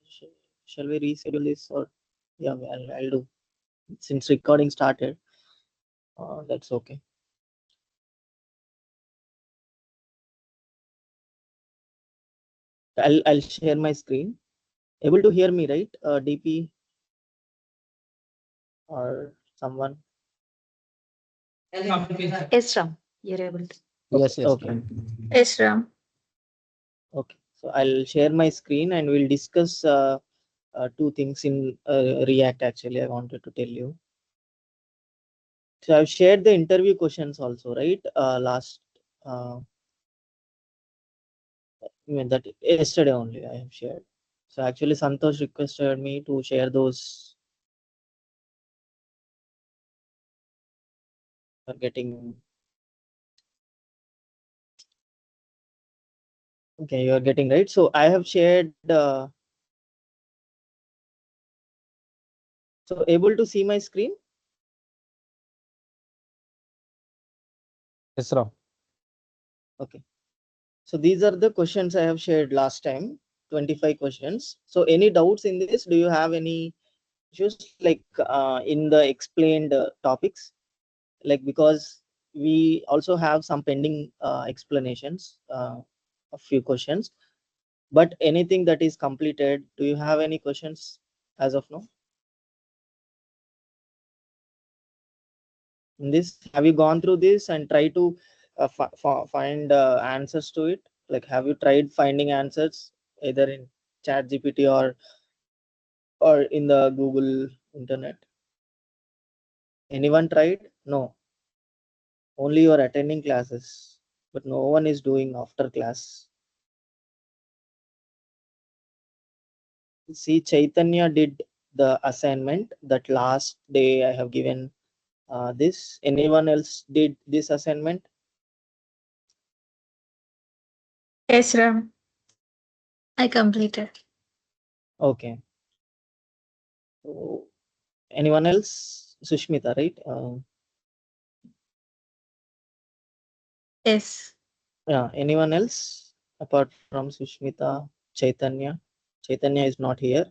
shall we reschedule this, or yeah, I'll do, since recording started. That's okay. I'll share my screen. Able to hear me, right? DP or someone? Yes, Ram. You're able to. Yes, yes. Okay. Yes, Ram. Okay. So I'll share my screen and we'll discuss two things in React. Actually, I wanted to tell you. So I've shared the interview questions also, right? Last, I mean that yesterday only I have shared. So actually, Santosh requested me to share those. Getting okay, you are getting right. So I have shared. So able to see my screen? Yes, Ram. Okay. So these are the questions I have shared last time. 25 questions. So any doubts in this? Do you have any issues like in the explained topics? Like, because we also have some pending explanations, a few questions, but anything that is completed, do you have any questions as of now in this? Have you gone through this and try to find answers to it? Like, have you tried finding answers either in chat GPT or in the Google internet? Anyone tried? No, only you are attending classes, but no one is doing after class. See, Chaitanya did the assignment that last day I have given this. Anyone else did this assignment? Yes, Ram. I completed. Okay. So, anyone else? Sushmita, right? Yes. Yeah. Anyone else apart from Sushmita? Chaitanya? Chaitanya is not here.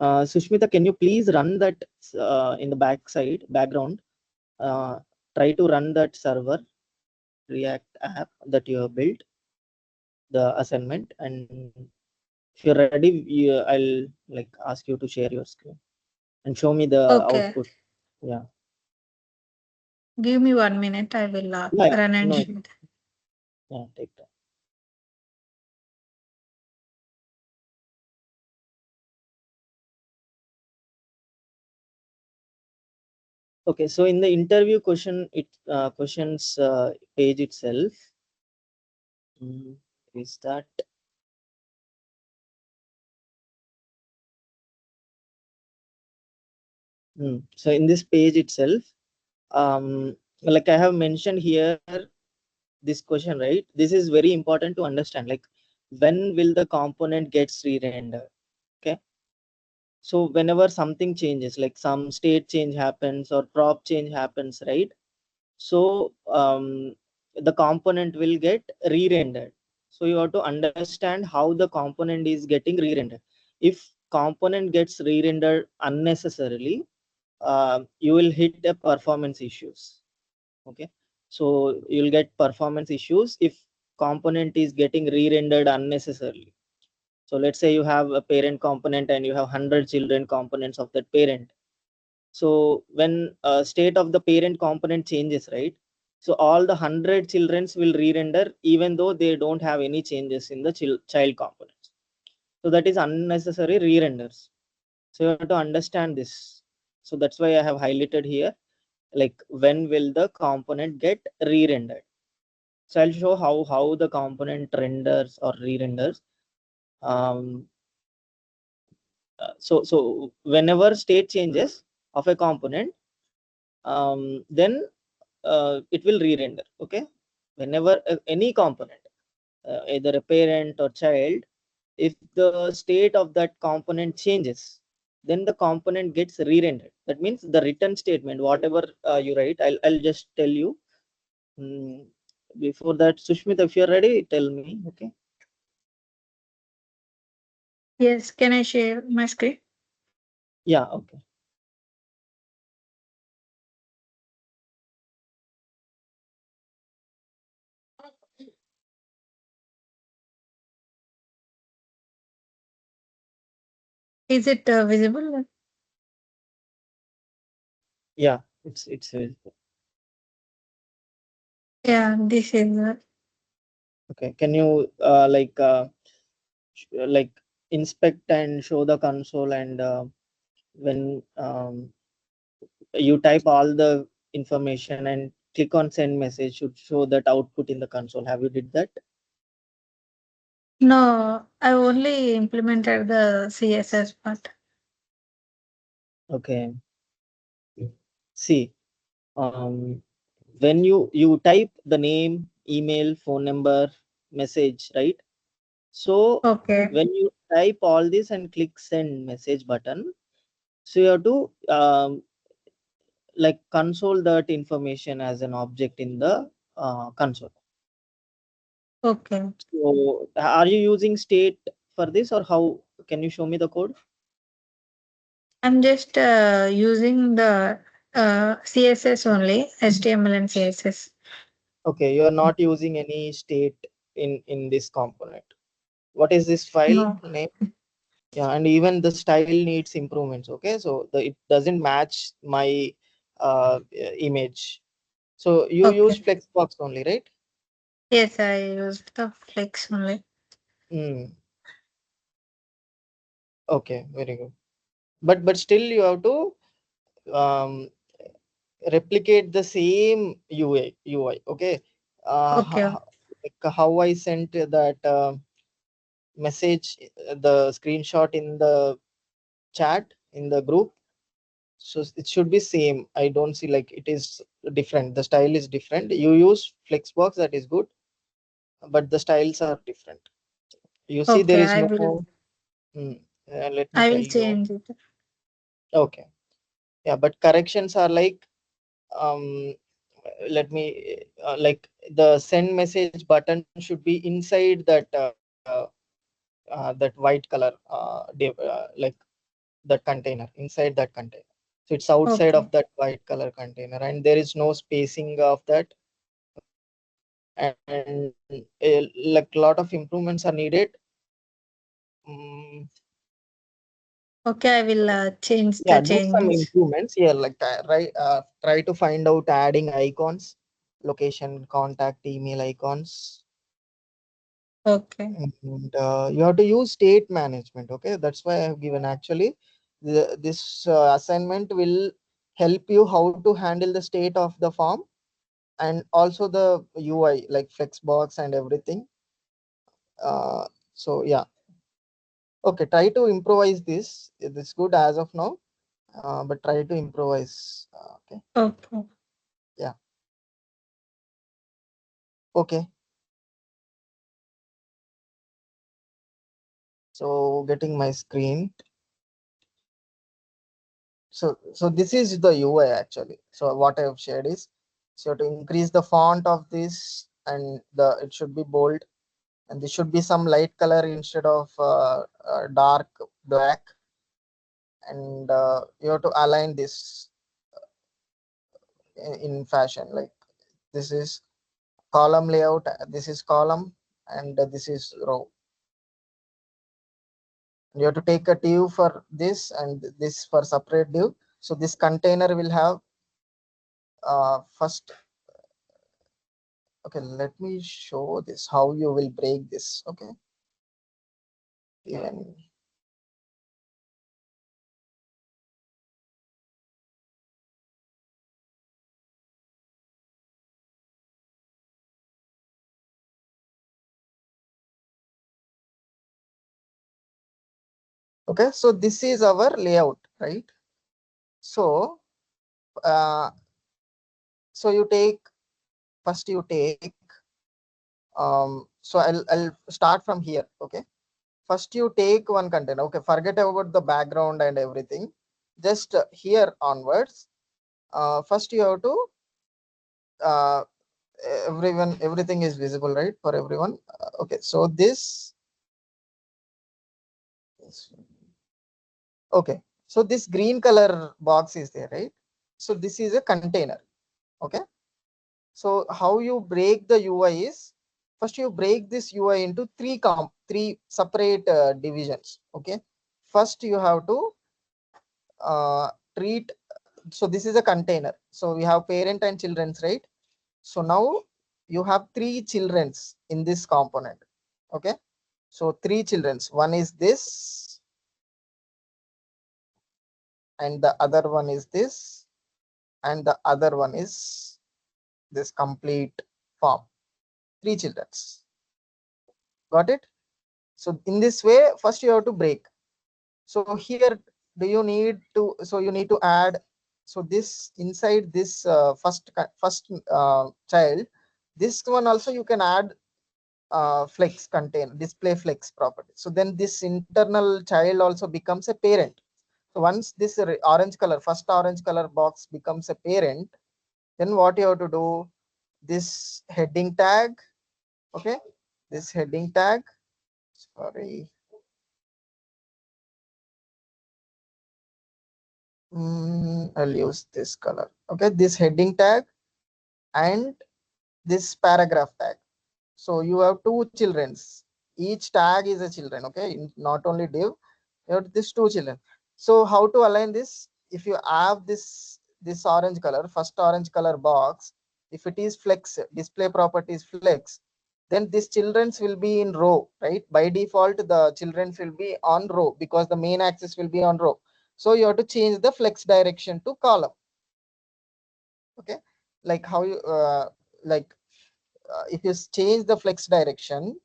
Sushmita, can you please run that in the background? Try to run that server React app that you have built, the assignment, and if you're ready, I'll like ask you to share your screen and show me the Okay. output. Yeah. Give me 1 minute. I will Yeah. run and No. show you. Yeah. Take time. Okay. So in the interview questions page itself, is that so in this page itself, like I have mentioned here, this question, right? This is very important to understand. Like, when will the component gets re-rendered? Okay. So whenever something changes, like some state change happens or prop change happens, right? So the component will get re-rendered. So you have to understand how the component is getting re-rendered. If component gets re-rendered unnecessarily, you will hit the performance issues. Okay. So you'll get performance issues if component is getting re-rendered unnecessarily. So let's say you have a parent component and you have 100 children components of that parent. So when state of the parent component changes, right? So all the 100 childrens will re-render even though they don't have any changes in the child components. So that is unnecessary re-renders. So you have to understand this. So that's why I have highlighted here, like when will the component get re-rendered. So I'll show how the component renders or re-renders. So whenever state changes of a component, then it will re-render. Okay. Whenever any component, either a parent or child, if the state of that component changes, then the component gets re-rendered. That means the return statement, whatever you write, I'll just tell you. Before that, Sushmita, if you're ready, tell me. Okay. Yes, can I share my screen? Yeah. Okay. Is it visible? Yeah. It's visible. Yeah, this is Okay. Can you like inspect and show the console, and when you type all the information and click on send message, should show that output in the console. Have you did that? no. I only implemented the CSS part. Okay. See, um, when you type the name, email, phone number, message, right? So Okay, when you type all this and click send message button, so you have to like console that information as an object in the console. okay. So are you using state for this, or how? Can you show me the code? I'm just using the CSS only, HTML and CSS. Okay, you are not using any state in this component. What is this file No. name? Yeah, and even the style needs improvements. Okay, so it doesn't match my image. So you use Okay. Flexbox only, right? Yes, I used the Flex only. Mm, okay, very good. But still you have to um, replicate the same UI. Okay, Okay. like how I sent that message, the screenshot in the chat in the group. So it should be same. I don't see like it is different. The style is different. You use Flexbox, that is good, but the styles are different. You see there Okay, is no. Hmm, let me I tell will you. change it. Okay. Yeah, but corrections are like um let me like the send message button should be inside that white color like that container, inside that container. So it's outside of Okay. that white color container, and there is no spacing of that. Okay, and like a lot of improvements are needed. Mm, Okay, I will change yeah, the do some changes. improvements here, like try to find out adding icons, location, contact, email icons. Okay. And you have to use state management. Okay, that's why I have given. Actually, this assignment will help you how to handle the state of the form, and also the UI like Flexbox and everything. So yeah, okay, try to improvise this. It is good as of now, but try to improvise. Okay, Okay. yeah, okay. So getting my screen. So this is the UI actually. So what I have shared is, so to increase the font of this, and the it should be bold, and this should be some light color instead of dark black, and you have to align this in fashion like this is column layout, this is column, and this is row. You have to take a div for this and this for separate div. So this container will have first. Okay, let me show this how you will break this. Okay, even okay. So this is our layout, right? So uh, so you take first you take so I'll start from here. Okay, first you take one container. Okay, forget about the background and everything. Just here onwards, first you have to uh, everything is visible, right, for everyone? Okay, so this, okay, so this green color box is there, right? So this is a container. Okay, so how you break the UI is, first you break this UI into three separate divisions. Okay, first you have to uh, treat, so this is a container, so we have parent and children's, right? So now you have three children's in this component. Okay, so three children's, one is this and the other one is this and the other one is this complete form. Three children's, got it? So in this way, first you have to break. So here, do you need to, so you need to add, so this inside this first child, this one also you can add flex contain display flex property. So then this internal child also becomes a parent. So once this orange color, first orange color box becomes a parent, then what you have to do, this heading tag, okay, this heading tag, sorry, I'll use this color. Okay, this heading tag and this paragraph tag. So you have two children's. Each tag is a children. Okay, not only div, you have this two children. So how to align this? If you have this orange color, first orange color box, if it is flex, display properties flex, then these children's will be in row, right? By default, the children will be on row because the main axis will be on row. So you have to change the flex direction to column. Okay, like how you like if you change the flex direction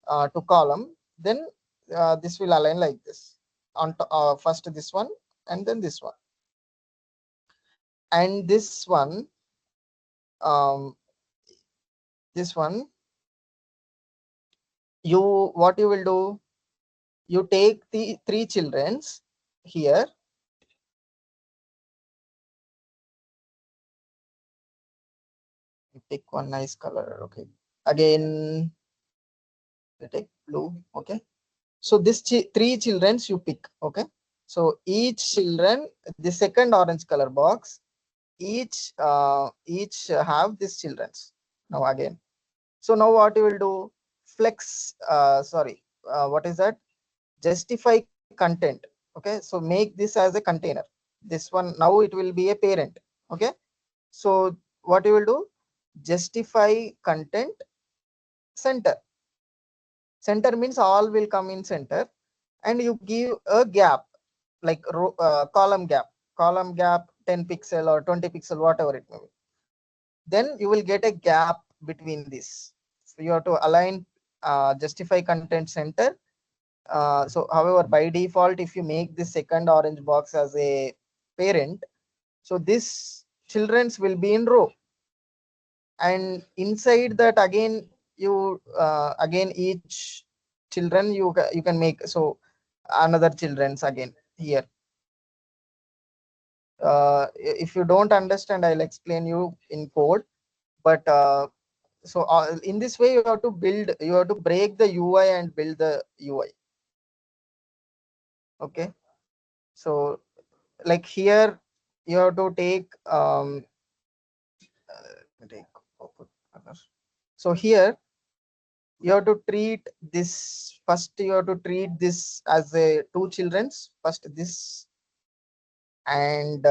to column, then this will align like this. On first this one and then this one and um, this one, you, what you will do, you take the three children's here, you pick one nice color. Okay, again you take blue. Okay, so this three children's you pick. Okay, so each children, the second orange color box, each have these children's. Now again, so now what you will do, flex sorry, what is that, justify content. Okay, so make this as a container. This one now it will be a parent. Okay, so what you will do, justify content center. Center means all will come in center, and you give a gap, like column gap 10 pixel or 20 pixel, whatever it may be. Then you will get a gap between this. So you have to align justify content center. So however, by default, if you make the second orange box as a parent, so this children's will be in row, and inside that again you again each children you can make, so another children's again here. If you don't understand, I'll explain you in code, but so in this way you have to build, you have to break the UI and build the UI. Okay, so like here you have to take take output color. So here you have to treat this, first you have to treat this as a two children's, first this and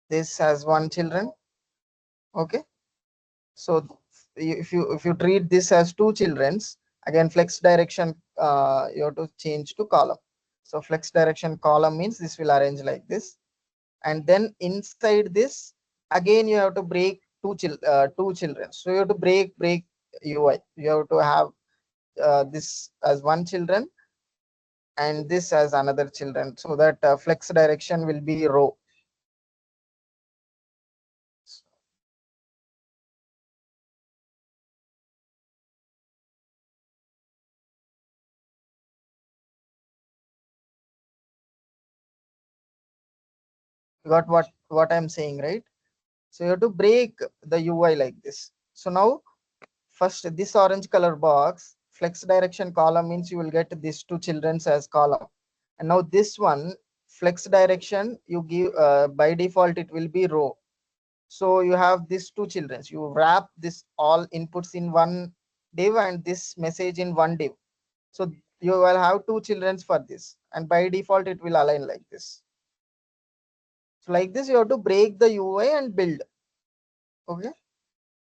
this as one children. Okay, so if you treat this as two children's, again flex direction you have to change to column. So flex direction column means this will arrange like this, and then inside this again you have to break two children. So you have to break UI. You have to have this as one children and this as another children, so that flex direction will be row. You got what I'm saying, right? So you have to break the UI like this. So now first this orange color box, flex direction column means you will get these two children's as column. And now this one, flex direction, you give by default it will be row. So you have these two children's. You wrap this all inputs in one div and this message in one div. So you will have two children's for this. And by default it will align like this. So like this you have to break the UI and build. Okay.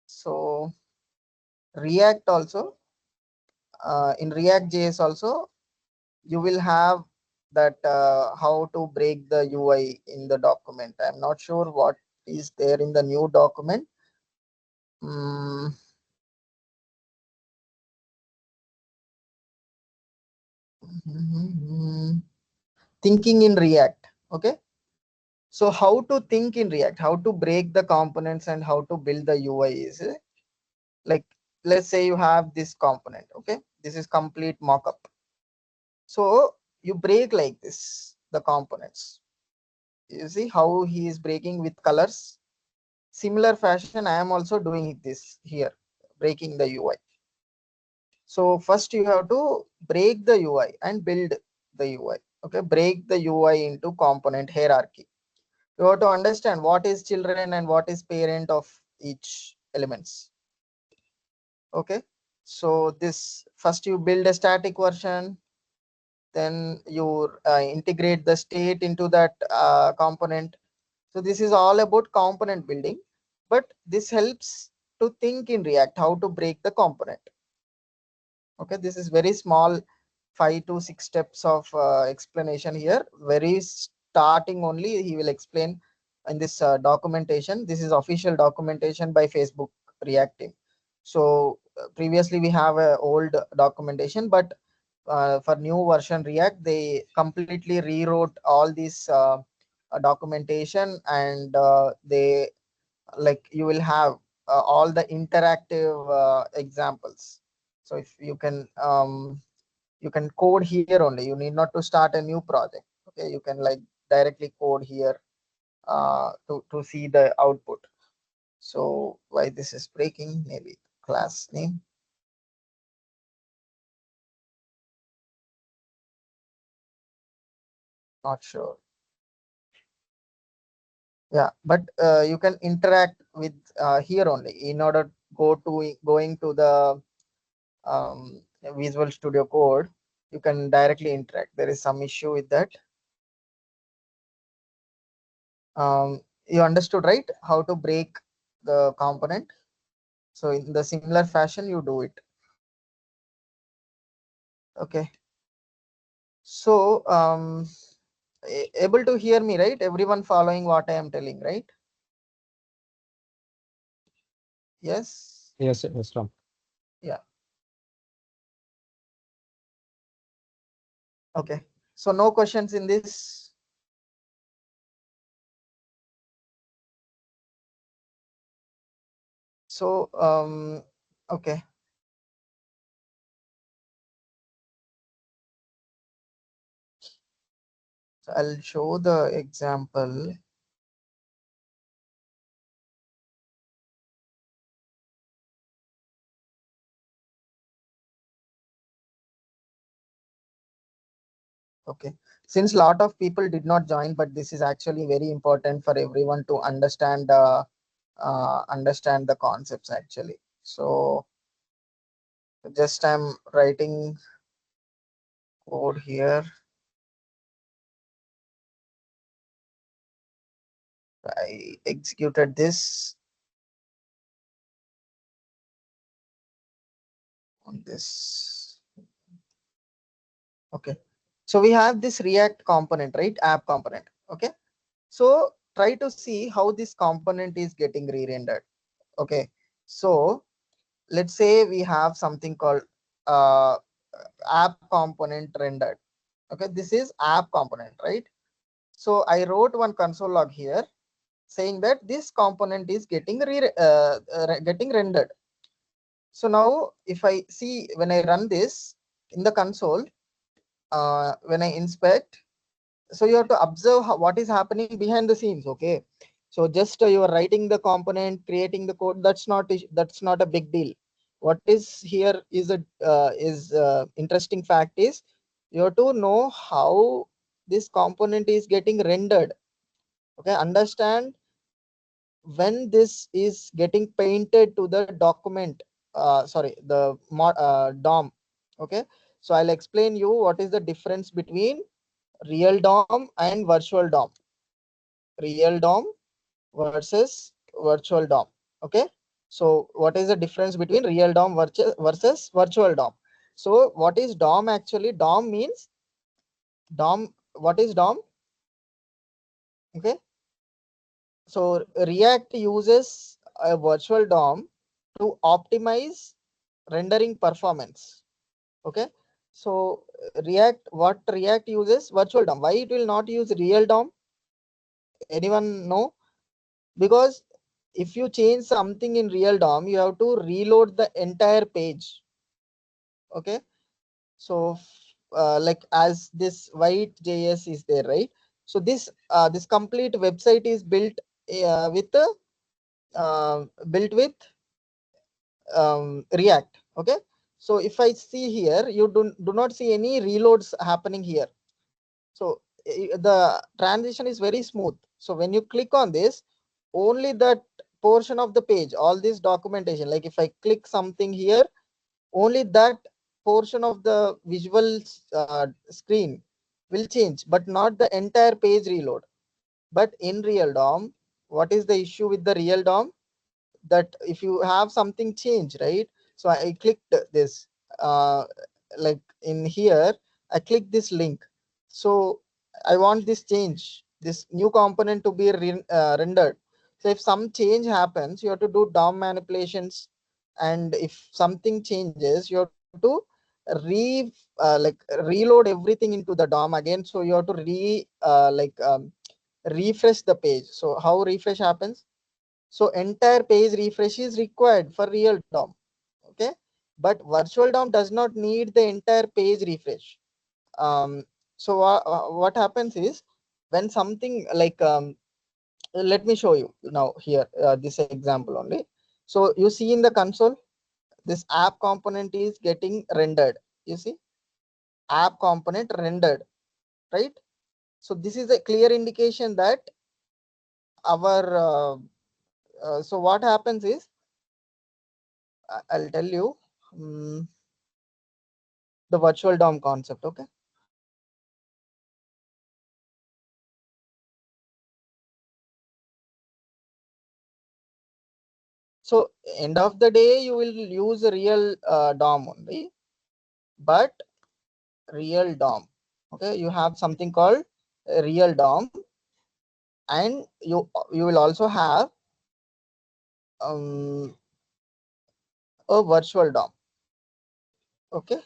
So React also, in ReactJS also, you will have that how to break the UI in the document. I'm not sure what is there in the new document. Mm, thinking in React. Okay. So how to think in React, how to break the components and how to build the UI is like, let's say you have this component. Okay. This is complete mockup. So you break like this, the components. You see how he is breaking with colors. Similar fashion, I am also doing this here, breaking the UI. So first you have to break the UI and build the UI. Okay, break the UI into component hierarchy. You have to understand what is children and what is parent of each elements. Okay, so this first you build a static version, then you integrate the state into that component. So this is all about component building, but this helps to think in React how to break the component. Okay, this is very small 5 to 6 steps of explanation here. Very starting only he will explain in this documentation. This is official documentation by Facebook React team. So previously we have a old documentation, but for new version React, they completely rewrote all these documentation, and they like you will have all the interactive examples. So if you can code here only, you need not to start a new project. Okay, you can like directly code here to see the output. So why this is breaking, maybe class name, not sure. Yeah, but you can interact with here only. In order going to the Visual Studio Code, you can directly interact. There is some issue with that. You understood, right, how to break the component? So in the similar fashion you do it. Okay, so able to hear me, right? Everyone following what I am telling, right? Yes. Yes, yes, Ram. Yeah. Okay, so no questions in this. So okay, so I'll show the example. Okay, since a lot of people did not join, but this is actually very important for everyone to understand the concepts actually. So just I'm writing code here. I executed this on this. Okay, so we have this React component, right? App component. Okay, so try to see how this component is getting re-rendered. Okay, so let's say we have something called uh, app component rendered. Okay, this is app component, right? So I wrote one console log here saying that this component is getting rendered. So now if I see, when I run this in the console, when I inspect, so you have to observe what is happening behind the scenes. Okay, So just you are writing the component, creating the code. That's not a big deal. What is here is a interesting fact is you have to know how this component is getting rendered. Okay, understand when this is getting painted to the document. Sorry, the DOM. Okay, so I'll explain you what is the difference between real DOM and virtual DOM. Real DOM versus virtual DOM. Okay, so what is the difference between real DOM versus virtual DOM? So what is DOM actually? DOM means DOM. What is DOM? Okay, so React uses a virtual DOM to optimize rendering performance. Okay, so what React uses virtual DOM. Why it will not use real DOM? Anyone know? Because if you change something in real DOM, you have to reload the entire page. Okay, so like as this white JS is there, right? So this complete website is built built with React. Okay, so if I see here, you do not see any reloads happening here. So the transition is very smooth. So when you click on this, only that portion of the page, all this documentation, like if I click something here, only that portion of the visual screen will change, but not the entire page reload. But in real DOM, what is the issue with the real DOM? That if you have something change, right? So I clicked this, uh, like in here, I click this link. So I want this change, this new component to be rendered. So if some change happens, you have to do DOM manipulations. And if something changes, you have to reload everything into the DOM again. So you have to refresh the page. So how refresh happens? So entire page refresh is required for real DOM. Okay, but virtual DOM does not need the entire page refresh. So what happens is when something like let me show you now here, this example only. So you see in the console, this app component is getting rendered. You see app component rendered, right? So this is a clear indication that our so what happens is I'll tell you the virtual DOM concept. Okay, so end of the day you will use a real DOM only, but real DOM. Okay, you have something called a real DOM, and you will also have um, a virtual DOM. Okay,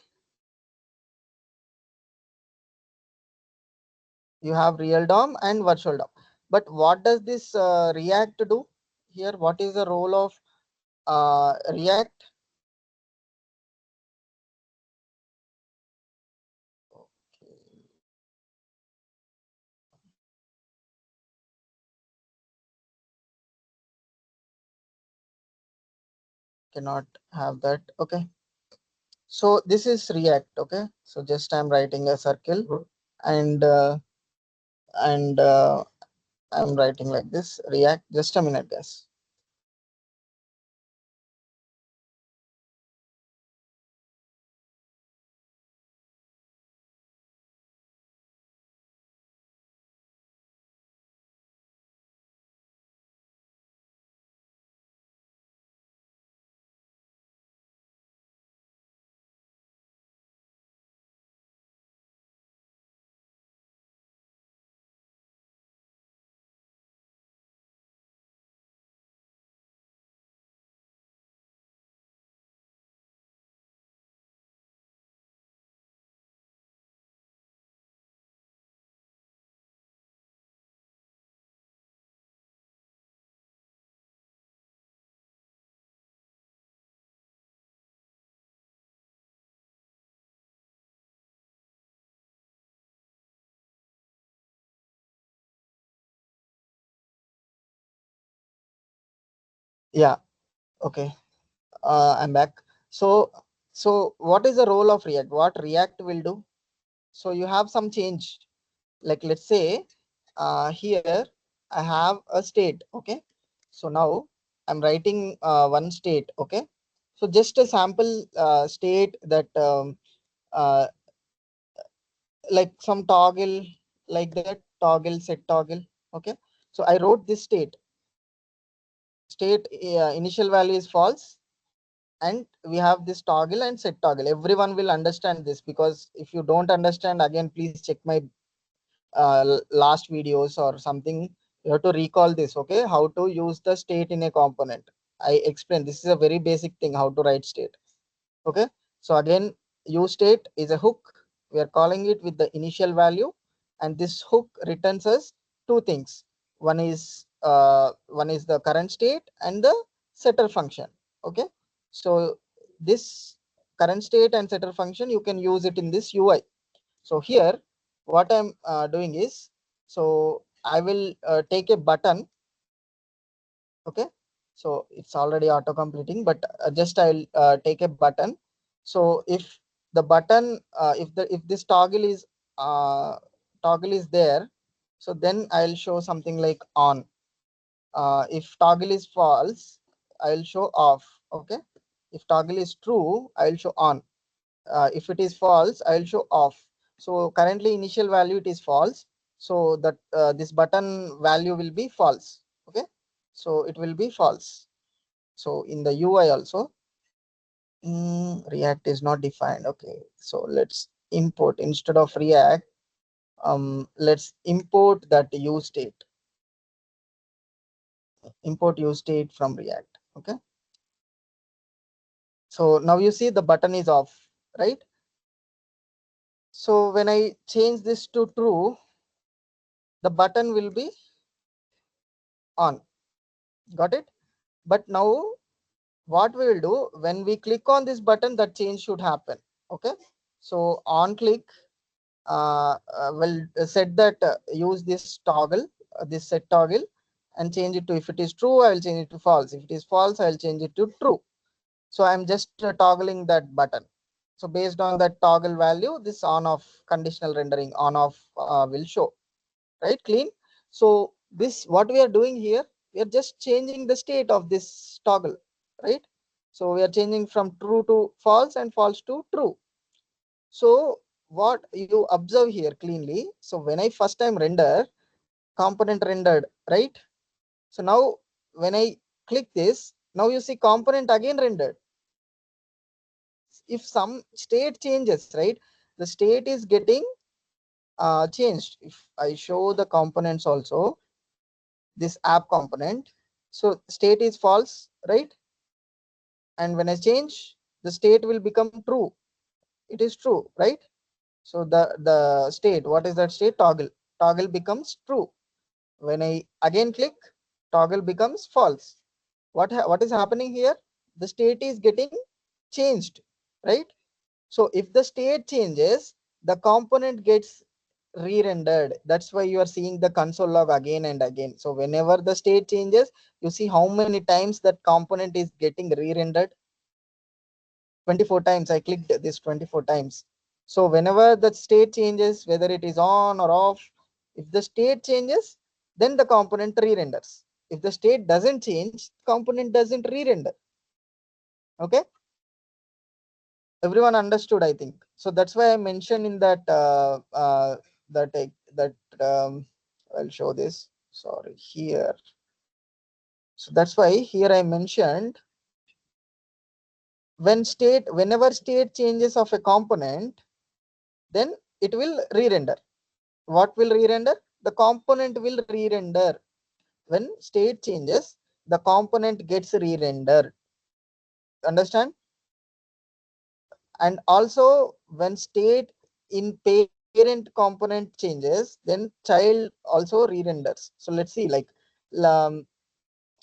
you have real DOM and virtual DOM. But what does this React do here? What is the role of React? Cannot have that. Okay, so this is React. Okay, so just I'm writing a circle, and I'm writing like this React. Just a minute, guys. Yeah. Okay. I'm back. So what is the role of React? What React will do? So you have some change. Like let's say here I have a state. Okay. So now I'm writing one state. Okay. So just a sample state that uh, like some toggle, like that toggle, set toggle. Okay. So I wrote this state initial value is false, and we have this toggle and set toggle. Everyone will understand this, because if you don't understand, again please check my last videos or something. You have to recall this. Okay, how to use the state in a component. I explained, this is a very basic thing, how to write state. Okay, so again, use state is a hook. We are calling it with the initial value, and this hook returns us two things. One is the current state and the setter function. Okay, so this current state and setter function, you can use it in this UI. So here what I'm doing is, so I will take a button. Okay, so it's already auto completing, but just I'll take a button. So if the button if this toggle is there, so then I'll show something like on. If toggle is false, I'll show off. Okay, if toggle is true, I'll show on. If it is false, I'll show off. So currently initial value it is false, so that this button value will be false. Okay, so it will be false. So in the UI also, React is not defined. Okay, so let's import instead of React. Let's import that use state. Import use state from React. Okay, so now you see the button is off, right? So when I change this to true, the button will be on. Got it? But now what we will do, when we click on this button, that change should happen. Okay, so on click, will set that use this toggle, this set toggle, and change it to, if it is true, I will change it to false. If it is false, I will change it to true. So I'm just toggling that button. So based on that toggle value, this on off conditional rendering on off will show, right? Clean. So this, what we are doing here, we are just changing the state of this toggle, right? So we are changing from true to false and false to true. So what you observe here cleanly, so when I first time render, component rendered, right? So now when I click this, now you see component again rendered. If some state changes, right, the state is getting changed. If I show the components also, this app component, so state is false, right? And when I change, the state will become true. It is true, right? So the state, what is that state? Toggle becomes true. When I again click, toggle becomes false. What is happening here? The state is getting changed, right? So if the state changes, the component gets re-rendered. That's why you are seeing the console log again and again. So whenever the state changes, you see how many times that component is getting re-rendered. 24 times. I clicked this 24 times. So whenever the state changes, whether it is on or off, if the state changes, then the component re-renders. If the state doesn't change, component doesn't re-render. Okay, everyone understood, I think. So that's why I mentioned in that that I'll show this. Sorry, here. So that's why here I mentioned, whenever state changes of a component, then it will re-render. What will re-render? The component will re-render. When state changes, the component gets re-rendered. Understand? And also when state in parent component changes, then child also re-renders. So let's see, like um,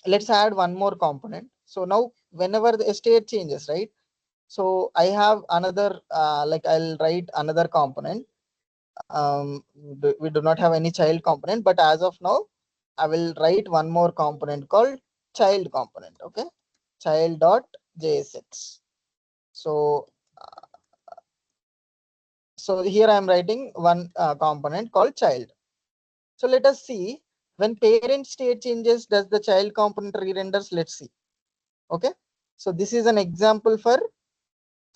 let's add one more component. So now whenever the state changes, right? So I have another like I'll write another component. We do not have any child component, but as of now I will write one more component called child component. Okay, child.jsx. So so here I am writing one component called child. So let us see, when parent state changes, does the child component re-renders? Let's see. Okay, so this is an example for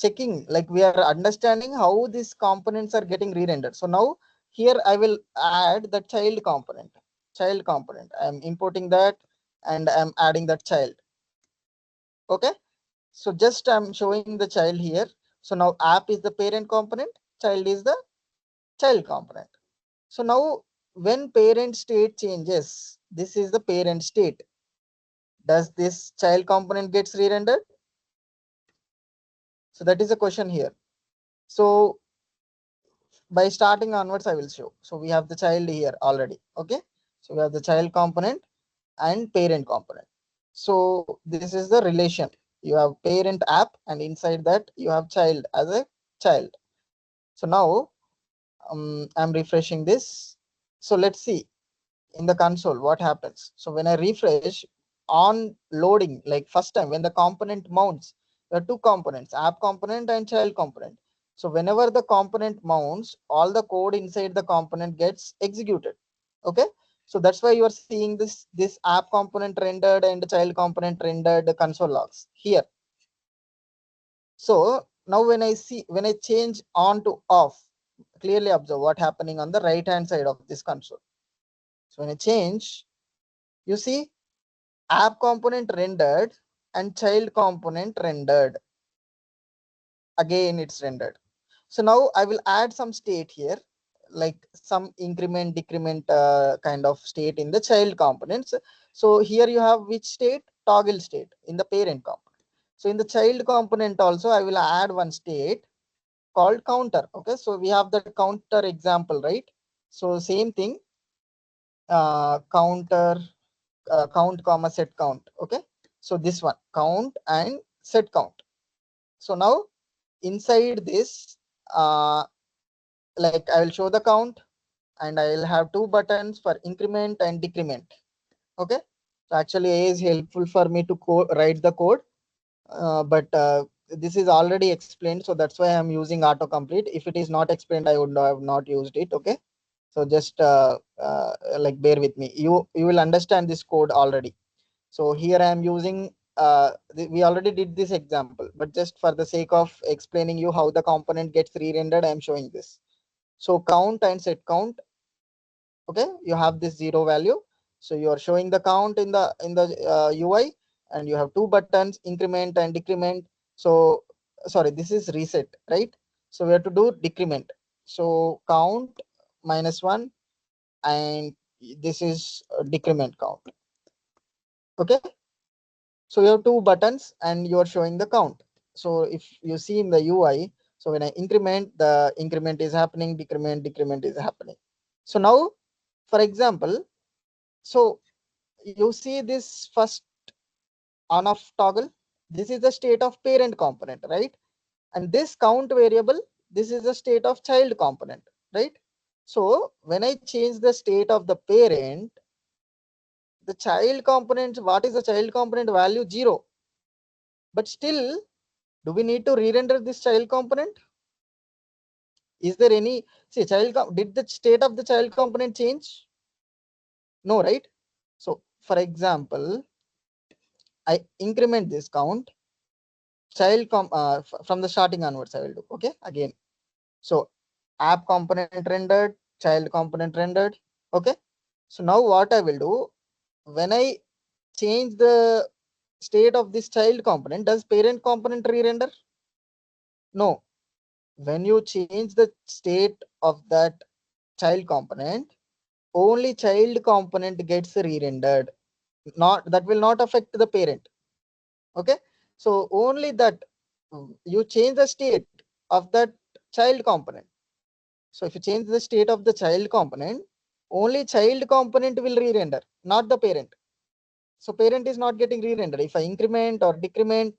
checking, like we are understanding how these components are getting re-rendered. So now here I will add the child component. Child component, I am importing that and I am adding that child. Okay, so just I'm showing the child here. So now app is the parent component, child is the child component. So now when parent state changes, this is the parent state, does this child component gets re-rendered? So that is a question here. So by starting onwards I will show. So we have the child here already. Okay, so we have the child component and parent component. So this is the relation. You have parent app and inside that you have child as a child. So now I'm refreshing this. So let's see in the console what happens. So when I refresh on loading, like first time when the component mounts, there are two components, app component and child component. So whenever the component mounts, all the code inside the component gets executed. Okay, so that's why you are seeing this app component rendered and child component rendered console logs here. So now when I change on to off, clearly observe what happening on the right hand side of this console. So when I change, you see app component rendered and child component rendered. Again it's rendered. So now I will add some state here, like some increment decrement kind of state in the child components. So here you have which state? Toggle state in the parent component. So in the child component also I will add one state called counter. Okay, so we have the counter example, right? So same thing, counter count comma set count. Okay, so this one count and set count. So now inside this like I will show the count and I will have two buttons for increment and decrement. Okay, so actually A is helpful for me to write the code, but this is already explained, so that's why I'm using autocomplete. If it is not explained I would have not used it. Okay, so just like bear with me, you will understand this code already. So here I am using we already did this example, but just for the sake of explaining you how the component gets re-rendered, I am showing this. So count and set count. Okay, you have this 0 value, so you are showing the count in the UI, and you have two buttons, increment and decrement. So sorry, this is reset, right? So we have to do decrement. So count -1 and this is decrement count. Okay, so you have two buttons and you are showing the count. So if you see in the UI, so when I increment, the increment is happening, decrement is happening. So now for example, so you see this first on off toggle, this is the state of parent component, right? And this count variable, this is the state of child component, right? So when I change the state of the parent, the child component, what is the child component value? 0. But still, do we need to re-render this child component? Is there any, say did the state of the child component change? No, right? So for example, I increment this count, from the starting onwards I will do. Okay, again. So app component rendered, child component rendered. Okay, so now what I will do, when I change the state of this child component, does parent component re-render? No. When you change the state of that child component, only child component gets re-rendered. Not that will not affect the parent. Okay, so only that you change the state of that child component. So if you change the state of the child component, only child component will re-render, not the parent. So parent is not getting re-rendered. If I increment or decrement,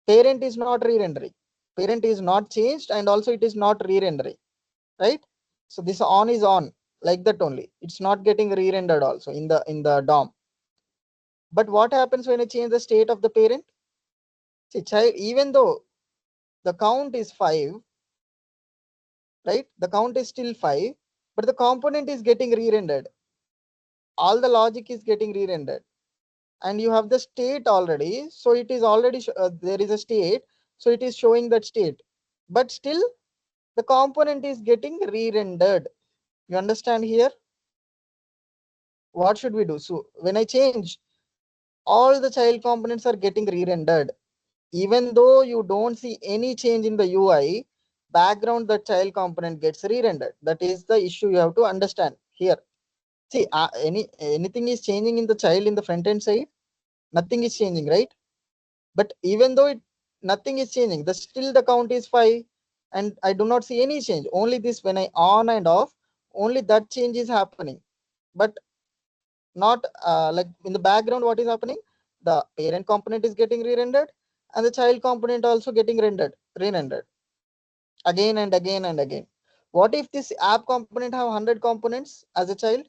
parent is not re-rendering. Parent is not changed and also it is not re-rendering, right? So this on is on like that only. It's not getting re-rendered also in the DOM. But what happens when I change the state of the parent? See, child, even though the count is 5, right? The count is still 5, but the component is getting re-rendered. All the logic is getting re-rendered. And you have the state already. So it is already, there is a state. So it is showing that state. But still, the component is getting re-rendered. You understand here? What should we do? So when I change, all the child components are getting re-rendered. Even though you don't see any change in the UI, background the child component gets re-rendered. That is the issue you have to understand here. See, anything is changing in the child in the front end side? Nothing is changing, right? But even though nothing is changing, the still the count is 5, and I do not see any change. Only this, when I on and off, only that change is happening. But not like in the background, what is happening? The parent component is getting re-rendered, and the child component also getting re-rendered again and again and again. What if this app component have 100 components as a child?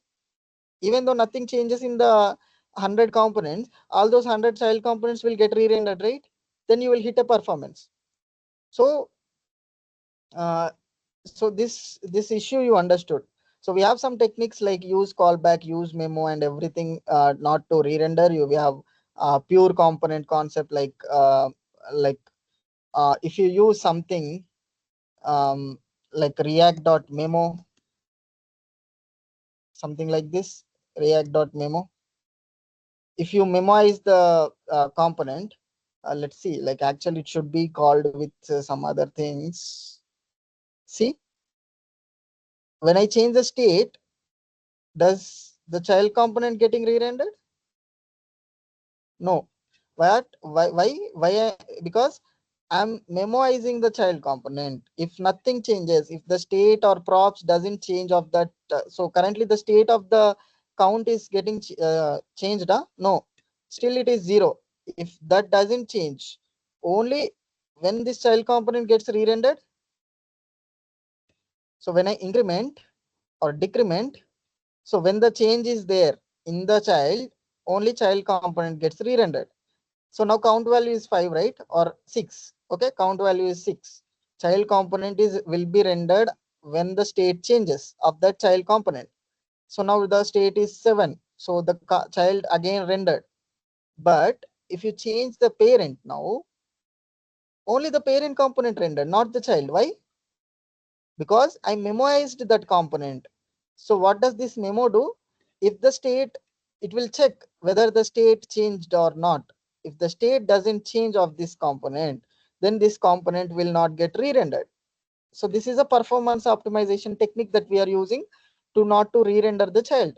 Even though nothing changes in the 100 components, all those 100 child components will get re-rendered, right? Then you will hit a performance. So uh, so this issue you understood. So we have some techniques like use callback, use memo, and everything, not to re-render. We have pure component concept, like if you use something like react.memo, something like this, react.memo. If you memorize the component, let's see, like actually it should be called with some other things. See, when I change the state, does the child component getting re-rendered? No. What? Why? Because I'm memoizing the child component. If nothing changes, if the state or props doesn't change of that, so currently the state of the count is getting changed. No, still it is 0. If that doesn't change, only when this child component gets re-rendered. So when I increment or decrement, so when the change is there in the child, only child component gets re-rendered. So now count value is 5, right? Or 6. Okay, count value is 6. Child component will be rendered when the state changes of that child component. So now the state is 7. So the child again rendered. But if you change the parent now, only the parent component rendered, not the child. Why? Because I memoized that component. So what does this memo do? If the state, it will check whether the state changed or not. If the state doesn't change of this component, then this component will not get re-rendered. So this is a performance optimization technique that we are using to not to re-render the child.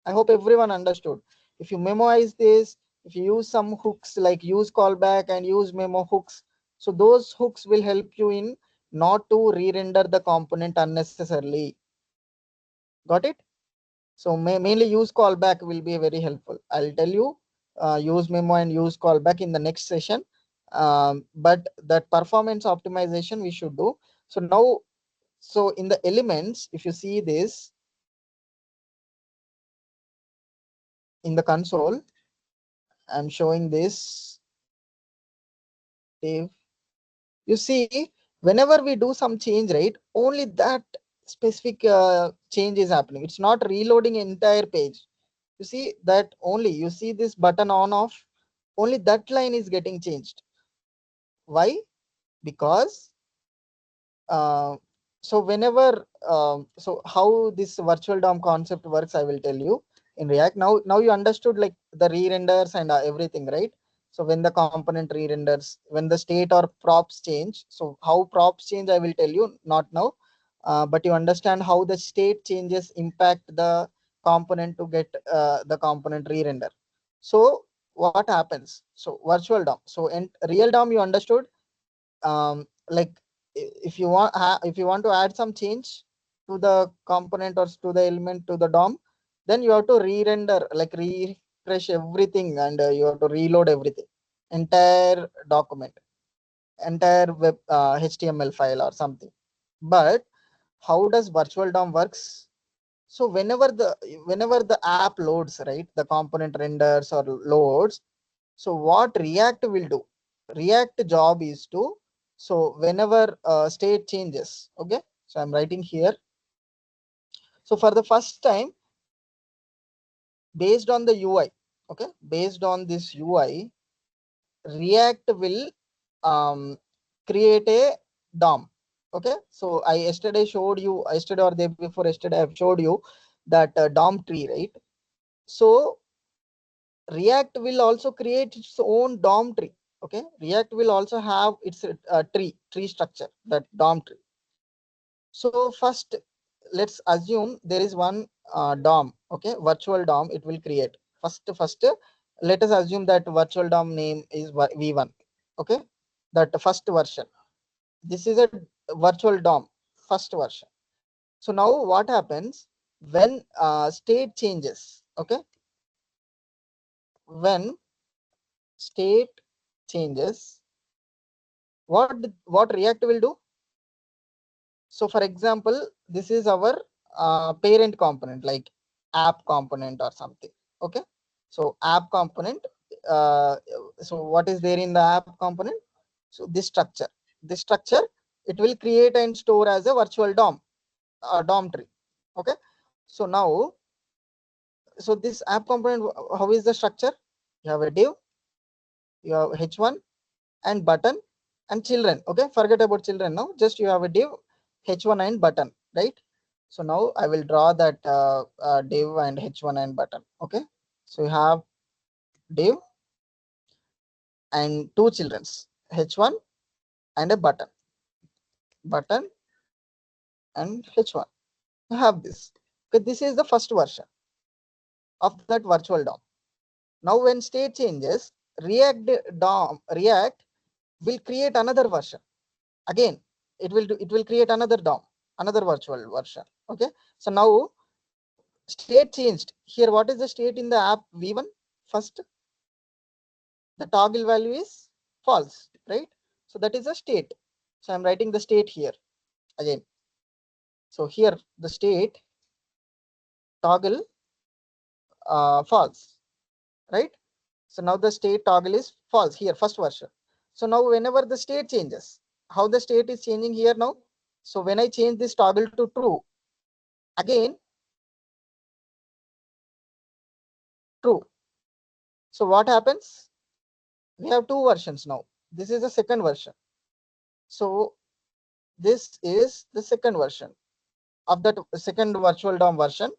I hope everyone understood. If you memorize this, if you use some hooks like use callback and use memo hooks, so those hooks will help you in not to re-render the component unnecessarily. Got it? So mainly use callback will be very helpful. I'll tell you use memo and use callback in the next session. But that performance optimization we should do. So now, so in the elements, if you see this in the console, I'm showing this. Dave, you see, whenever we do some change, right, only that specific change is happening. It's not reloading entire page. You see that only, you see this button on off, only that line is getting changed. Why? Because uh, so whenever so how this virtual DOM concept works, I will tell you in React. Now you understood like the re-renders and everything, right? So when the component re-renders, when the state or props change, so how props change, I will tell you, not now. But you understand how the state changes impact the component to get the component re-render. So what happens? So virtual DOM. So in real DOM, you understood. Like if you want if you want to add some change to the component or to the element to the DOM, then you have to re-render, like refresh everything, and you have to reload everything, entire document, entire web HTML file or something. But how does virtual DOM works? So whenever the app loads, right, the component renders or loads, so what React will do, React job is to, so whenever state changes, okay, so I'm writing here. So for the first time, based on the UI, okay, based on this UI, React will create a DOM. Okay, so I yesterday showed you, yesterday or day before yesterday, I've showed you that DOM tree, right? So React will also create its own DOM tree. Okay, React will also have its tree structure, that DOM tree. So first, let's assume there is one DOM. Okay, virtual DOM it will create. First, let us assume that virtual DOM name is V1. Okay, that first version. This is a virtual DOM first version. So now what happens when state changes? Okay, when state changes, what React will do? So for example, this is our parent component, like app component or something. Okay, so app component, uh, so what is there in the app component? So this structure it will create and store as a virtual DOM tree. Okay, so now, so this app component, how is the structure? You have a div, you have h1 and button and children. Okay, forget about children now, just you have a div, h1 and button, right? So now I will draw that div and h1 and button. Okay, so you have div and two children's, h1 and a button and h1. You have this. Okay, this is the first version of that virtual DOM. Now when state changes, React will create another version. Again, it will create another DOM, another virtual version. Okay, so now state changed. Here, what is the state in the app v1? First, the toggle value is false, right? So that is a state. So I'm writing the state here again. So here the state toggle false, right? So now the state toggle is false here, first version. So now whenever the state changes, how the state is changing here now? So when I change this toggle to true, again true. So what happens? We have two versions now. This is the second version. So this is the second version of that second virtual DOM version.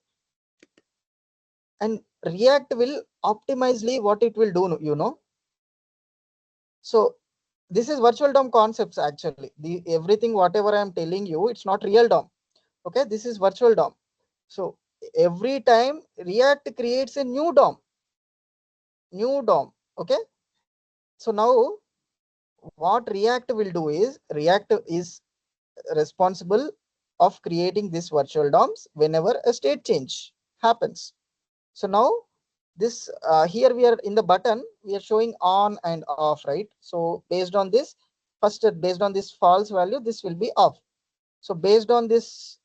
And React will optimizely what it will do, you know. So this is virtual DOM concepts actually. The everything whatever I am telling you, it's not real DOM. Okay, this is virtual DOM. So every time React creates a new DOM. Okay. So now what React will do is React is responsible of creating this virtual DOMs whenever a state change happens. So now this here we are in the button, we are showing on and off, right? So based on this, first based on this false value, this will be off. So based on this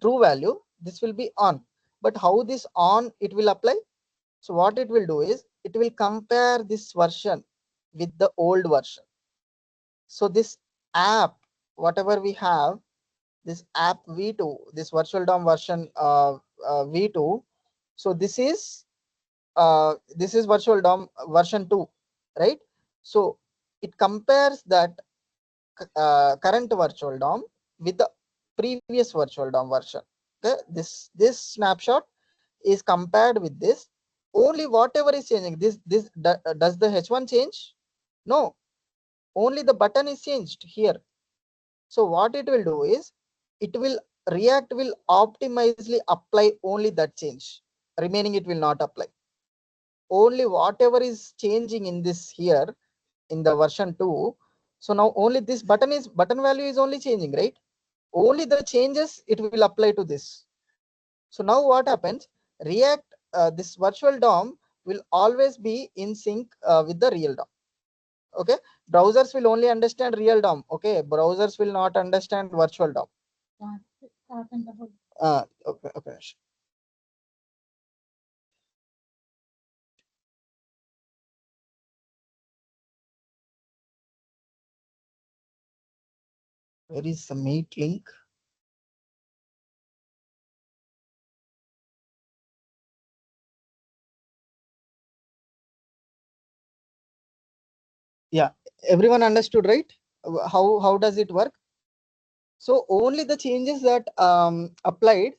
true value, this will be on. But how this on it will apply? So what it will do is it will compare this version with the old version. So this app, whatever we have, this app v2, this virtual DOM version v2. So this is virtual DOM version 2, right? So it compares that current virtual DOM with the previous virtual DOM version. Okay, this snapshot is compared with this. Only whatever is changing, does the h1 change? No, only the button is changed here. So what it will do is it will React will optimizely apply only that change. Remaining it will not apply. Only whatever is changing in this here in the version 2. So now only this button value is only changing, right? Only the changes it will apply to this. So now what happens? React this virtual DOM will always be in sync with the real DOM. Okay, browsers will only understand real DOM. Okay, browsers will not understand virtual DOM. Okay, okay. Where is the meet link? Yeah, everyone understood, right? How does it work? So only the changes that applied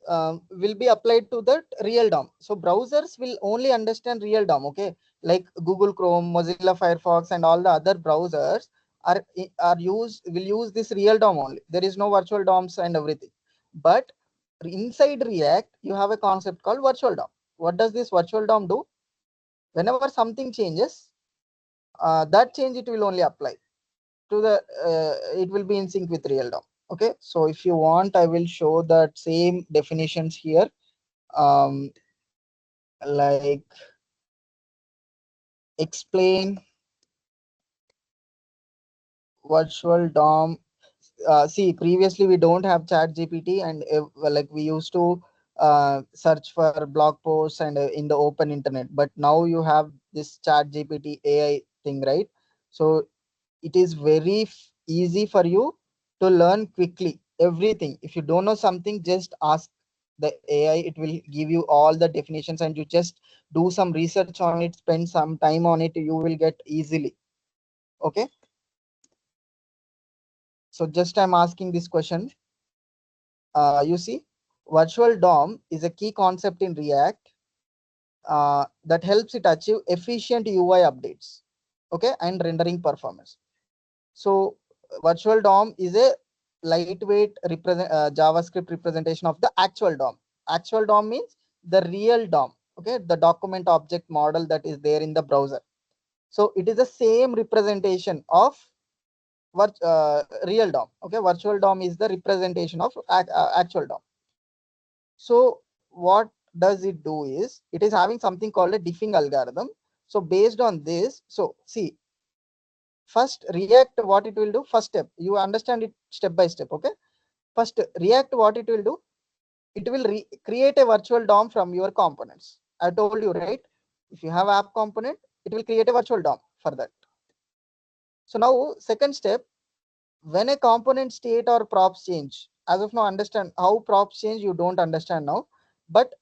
will be applied to that real DOM. So browsers will only understand real DOM. Okay, like Google Chrome, Mozilla Firefox, and all the other browsers will use this real DOM only. There is no virtual DOMs and everything. But inside React, you have a concept called virtual DOM. What does this virtual DOM do? Whenever something changes, that change it will only apply to the it will be in sync with real DOM. Okay, so if you want, I will show that same definitions here. Like explain virtual DOM. See, previously we don't have chat GPT, and like we used to search for blog posts and in the open internet, but now you have this chat GPT AI thing, right? So it is very easy for you to learn quickly everything. If you don't know something, just ask the AI. It will give you all the definitions, and you just do some research on it, spend some time on it, you will get easily. Okay, so just I'm asking this question. You see, virtual DOM is a key concept in React that helps it achieve efficient UI updates, okay, and rendering performance. So virtual DOM is a lightweight JavaScript representation of the actual DOM. Actual DOM means the real DOM, okay, the document object model that is there in the browser. So it is the same representation of real DOM. Okay, virtual DOM is the representation of actual DOM. So what does it do is it is having something called a diffing algorithm. So based on this, so see, first React, what it will do, first step, you understand it step by step. Okay, first React, what it will do, it will create a virtual DOM from your components. I told you, right? If you have app component, it will create a virtual DOM for that. So now second step, when a component state or props change, as of now understand how props change, you don't understand now, but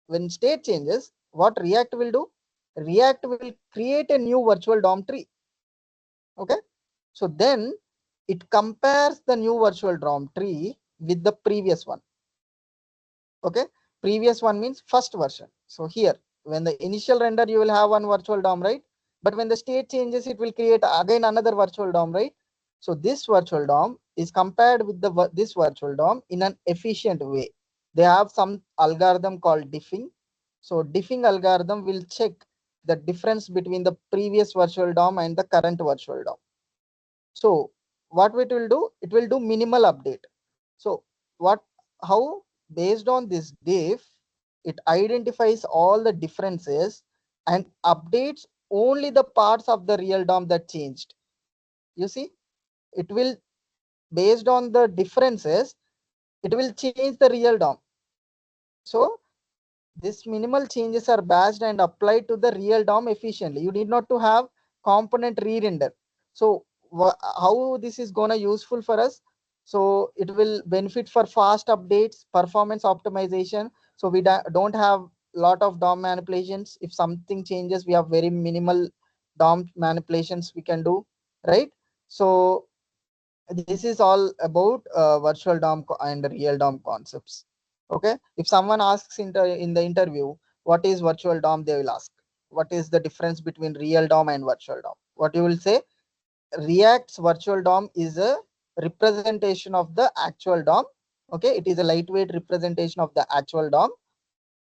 when state changes, what React will do, React will create a new virtual DOM tree. Okay, so then it compares the new virtual DOM tree with the previous one. Okay, previous one means first version. So here, when the initial render, you will have one virtual DOM, right? But when the state changes, it will create again another virtual DOM, right? So this virtual DOM is compared with this virtual DOM in an efficient way. They have some algorithm called diffing. So diffing algorithm will check the difference between the previous virtual DOM and the current virtual DOM. So what it will do, it will do minimal update. So how, based on this diff, it identifies all the differences and updates only the parts of the real DOM that changed. You see, it will, based on the differences, it will change the real DOM. So these minimal changes are batched and applied to the real DOM efficiently. You need not to have component re-render. So how this is gonna useful for us? So it will benefit for fast updates, performance optimization. So we don't have lot of DOM manipulations. If something changes, we have very minimal DOM manipulations we can do, right? So this is all about virtual DOM and real DOM concepts. Okay, if someone asks in the interview what is virtual DOM, they will ask what is the difference between real DOM and virtual DOM. What you will say, React's virtual DOM is a representation of the actual DOM. Okay, it is a lightweight representation of the actual DOM,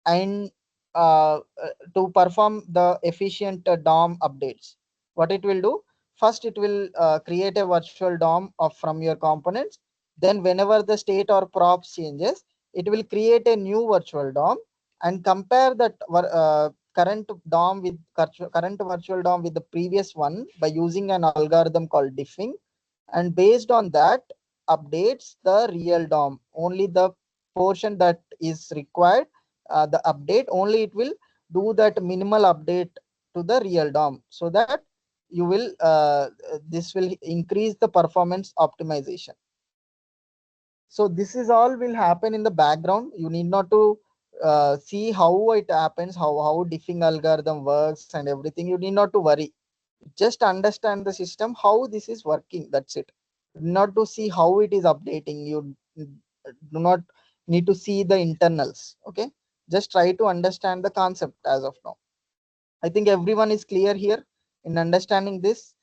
and to perform the efficient DOM updates, what it will do, first it will create a virtual DOM from your components. Then whenever the state or props changes, it will create a new virtual DOM and compare that current DOM with current virtual DOM with the previous one by using an algorithm called diffing, and based on that updates the real DOM, only the portion that is required, the update only, it will do that minimal update to the real DOM, so that you will this will increase the performance optimization. So this is all will happen in the background. You need not to see how it happens, how diffing algorithm works and everything. You need not to worry. Just understand the system, how this is working. That's it. Not to see how it is updating. You do not need to see the internals. Okay. Just try to understand the concept as of now. I think everyone is clear here in understanding this.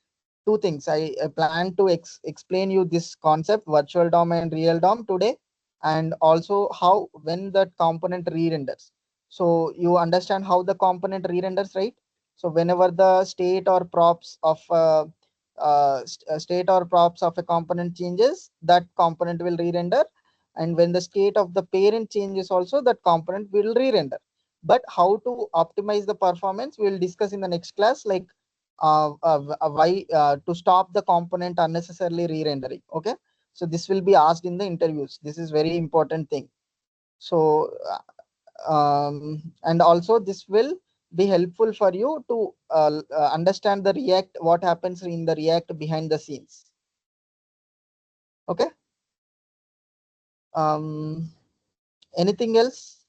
Two things. I plan to explain you this concept, virtual DOM and real DOM today, and also how when that component re-renders. So you understand how the component re-renders, right? So whenever the state or props of state or props of a component changes, that component will re-render, and when the state of the parent changes, also that component will re-render. But how to optimize the performance, we will discuss in the next class, like why to stop the component unnecessarily re-rendering. Okay, so this will be asked in the interviews. This is very important thing. So and also this will be helpful for you to understand the React, what happens in the React behind the scenes. Okay. um Anything else?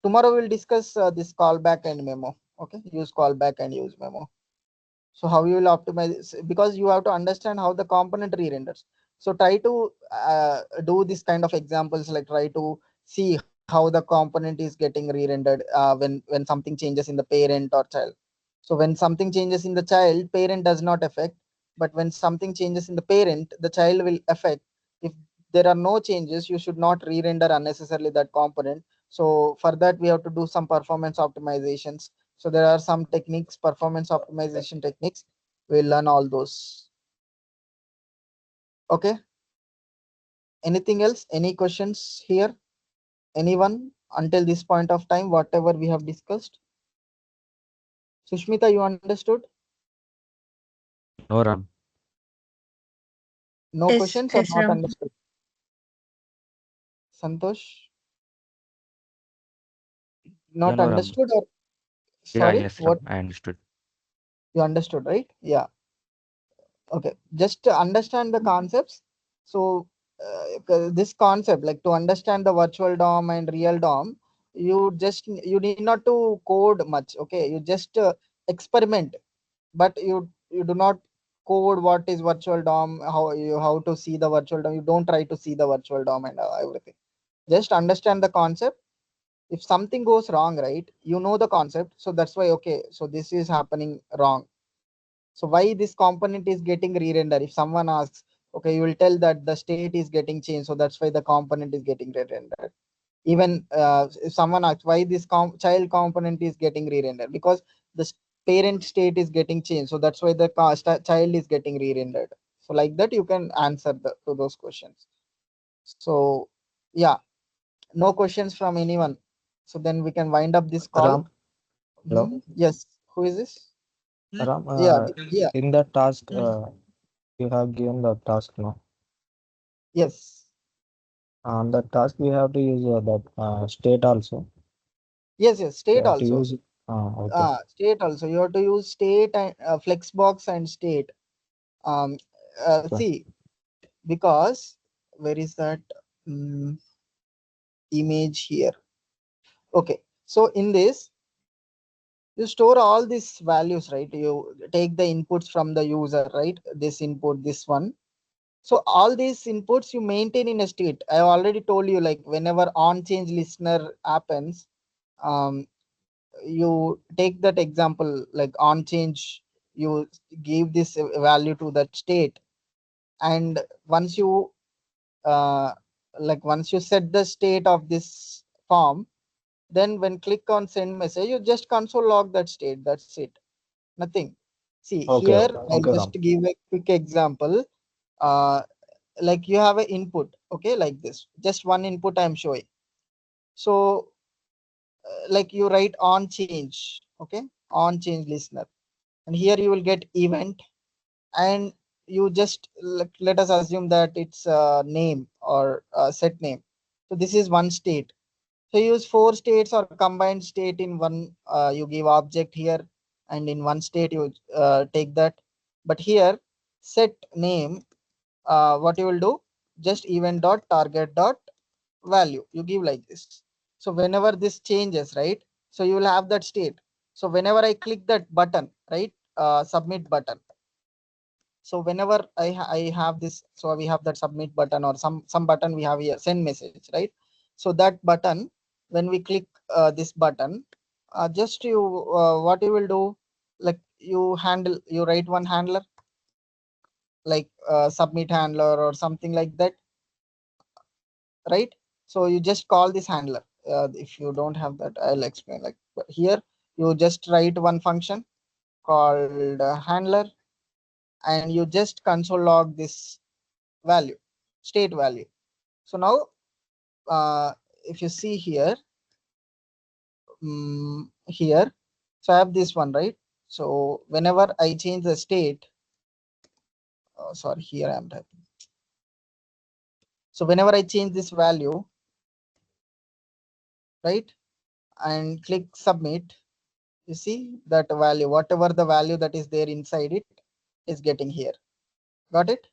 Tomorrow we'll discuss this callback and memo. Okay, use callback and use memo. So how you will optimize, because you have to understand how the component re-renders. So try to do this kind of examples, like try to see how the component is getting re-rendered when something changes in the parent or child. So when something changes in the child, parent does not affect, but when something changes in the parent, the child will affect. If there are no changes, you should not re-render unnecessarily that component. So for that, we have to do some performance optimizations. So there are some techniques, performance optimization techniques. We'll learn all those. Okay. Anything else? Any questions here? Anyone until this point of time, whatever we have discussed? Sushmita, you understood? No, Ram. No Yes, questions or yes, not Ram. understood? Santosh, Yeah, not no, Ram. understood, or Yeah, sorry, yes, what? Ram. I understood. You understood, right? Yeah. Okay, just to understand the concepts. So this concept, like to understand the virtual DOM and real DOM, you need not to code much. Okay, you just experiment, but you do not code what is virtual DOM, how to see the virtual DOM. You don't try to see the virtual DOM and everything. Just understand the concept. If something goes wrong, right, you know the concept, so that's why, okay, so this is happening wrong. So why this component is getting re-rendered? If someone asks, okay, you will tell that the state is getting changed, so that's why the component is getting re-rendered. Even if someone asks why this child component is getting re-rendered, because the parent state is getting changed, so that's why the child is getting re-rendered. So like that you can answer to those questions. So yeah, no questions from anyone. So then we can wind up this call. Ram, hello. Yes, who is this? Ram, Yeah, yeah, in the task, you have given the task, no? yes. On the task, we have to use that state also. Yes, We state have to also. use. Okay. State also. You have to use state and flexbox and state. Um, Okay. see, because where is that mm, image here? Okay, so in this, you store all these values, right? You take the inputs from the user, right? This input, this one. So all these inputs you maintain in a state. I already told you, like whenever on change listener happens, um, you take that example, like on change, you give this value to that state, and once you once you set the state of this form, then when click on send message, you just console log that state. That's it. Nothing. See Okay. here, I'll Okay, just Ram. give a quick example. uh like you have an input, okay, like this, just one input I'm showing. So like you write on change, okay, on change listener, and here you will get event, and you just let us assume that it's a name or a set name. So this is one state. So use 4 states or combined state in one. You give object here, and in one state you take that. But here, set name. What you will do? Just event dot target dot value. You give like this. So whenever this changes, right? So you will have that state. So whenever I click that button, right? Submit button. So whenever I have this, so we have that submit button or some button we have here, send message, right? So that button, when we click this button, just you what you will do, like you write one handler, like submit handler or something like that, right? So you just call this handler. If you don't have that, I'll explain. Like, but here you just write one function called handler, and you just console log this value, state value. So now, if you see here, here, so I have this one, right? So whenever I change the state, sorry, here I am typing. So whenever I change this value, right, and click submit, you see that value, whatever the value that is there inside it is getting here. Got it?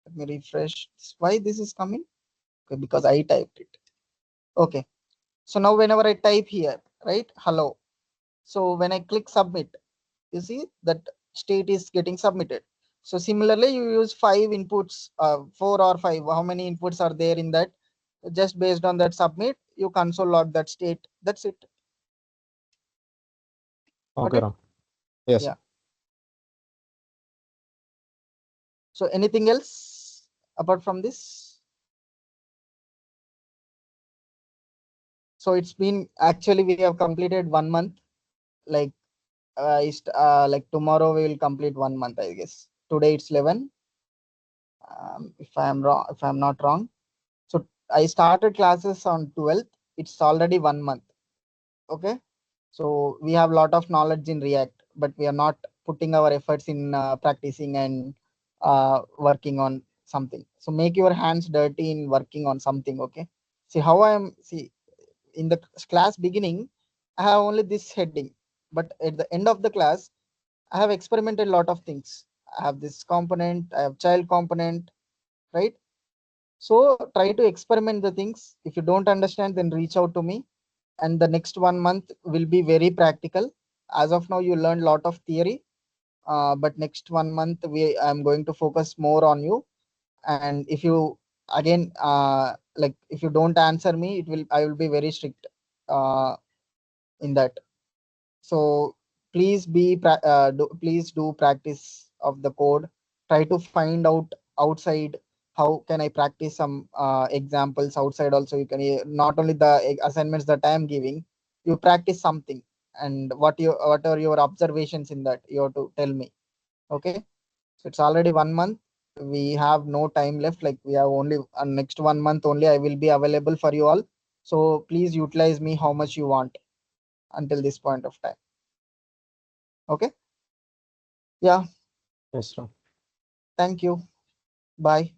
Let me refresh. Why this is coming? Okay, because I typed it. Okay. So now whenever I type here, right, hello. So when I click submit, you see that state is getting submitted. So similarly, you use 5 inputs, 4 or 5. How many inputs are there in that? Just based on that submit, you console log that state. That's it. Got Okay, it? Ram. Yes. Yeah. So anything else apart from this? So it's been, actually we have completed 1 month. Like like tomorrow we will complete 1 month, I guess. Today it's 11. If I am wrong, if I'm not wrong. So I started classes on 12th. It's already 1 month. Okay. So we have a lot of knowledge in React, but we are not putting our efforts in practicing and working on something. So make your hands dirty in working on something. Okay. See how I am. See, in the class beginning, I have only this heading, but at the end of the class, I have experimented a lot of things. I have this component, I have child component, right? So try to experiment the things. If you don't understand, then reach out to me. And the next 1 month will be very practical. As of now, you learned a lot of theory, but next 1 month I'm going to focus more on you. And if you again like if you don't answer me, I will be very strict in that. So please please do practice of the code. Try to find out outside how can I practice some examples outside. Also, you can not only the assignments that I am giving, you practice something, and what are your observations in that, you have to tell me. Okay. So it's already 1 month. We have no time left. Like we have only next 1 month only I will be available for you all. So please utilize me how much you want until this point of time. Okay. Yeah. Yes, Ram. Thank you. Bye.